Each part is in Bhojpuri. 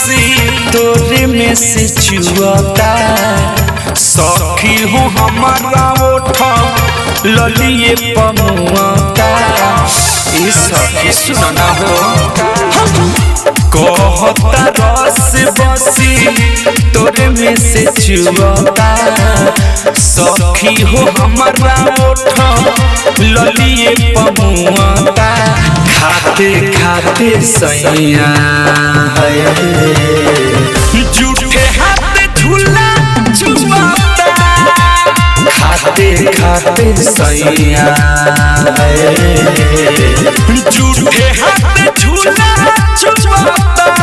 बसी तोरे में से चुआता सखी हो हमारा ओठा ललिए पमुआता ई सखी सुना हो कहता रस बसी तोरे में से चुआता सखी हो हमारा ओठा ललिए पमुआता खाते खाते सैया झूठे हाथ झूला झुमाता खाते खाते सैया झूठे हाथ झूला झुमाता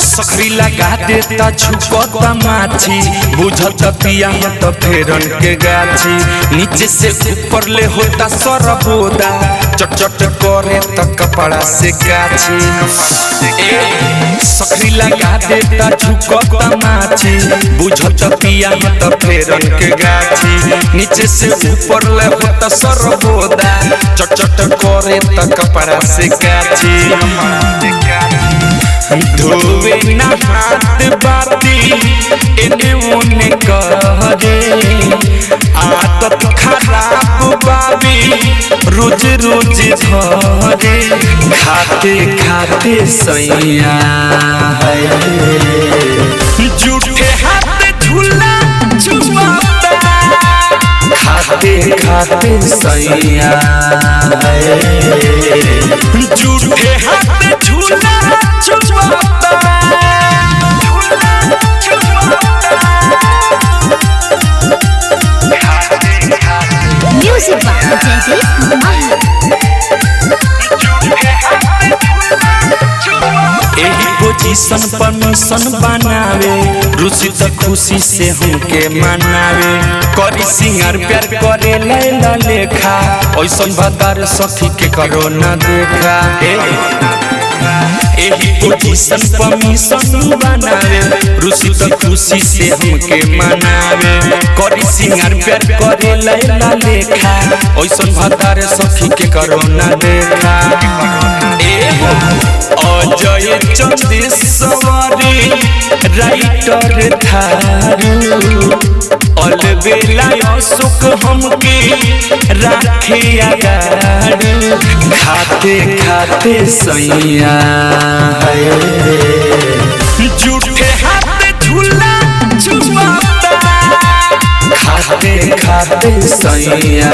सखरी लगा देता झुकता माछी बुझत पिया तो फेरन के गाछी नीचे से ऊपर ले होता सरबोदा चट चट करे तो कपड़ा से गाछी सखरी लगा देता झुकता माछी बुझत पिया तो फेरन के गाछी नीचे से ऊपर ले होता सरबोदा चट चट करे तो कपड़ा से गाछी धोवे ना हाथ बाती एने ओने करे आदत खराब बाबी रोज रोज घरे खाते खाते सैया झूठे हाथ झूला झुमाता खाते खाते सैया झूठे हाथ झूला झुमाता म्यूजिक बाय जयदीप एही पोजीशन पर मिशन बनावे रुचि तो खुशी से हमके मनावे करी सिंगार प्यार करे लैला लेखा ऐसन भतार सखी के करो न देखा एही पोजीशन पर मिशन बनावे रुचि तो खुशी से हमके मनावे करी सिंगार प्यार करे लैला लेखा ऐसन भतार सखी के करो न देखा अजय चंदेश्वरी राइटर थारू अलबेला अशोक हमके राखे यार खाते खाते सैया झूठे हाथ झूला झुमाता खाते खाते सैया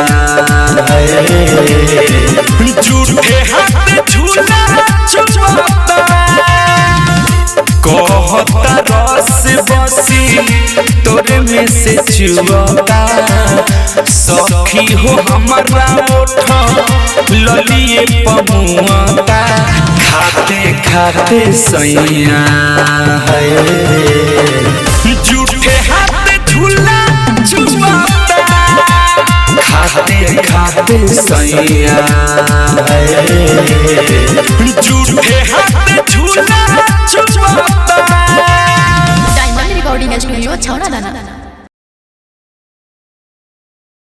झूठे हाथ झूला झुमाता कहता रस बसी तोरे में से चुआता सखी हो हमारा ओठा ललिए पमुआता खाते खाते सैया झूठे हाथ झूला झुमाता खाते खाते सैया झूठे हाथ झूला झुमाता डायमंड रिकॉर्डिंग स्टूडियो छौड़ा दाना।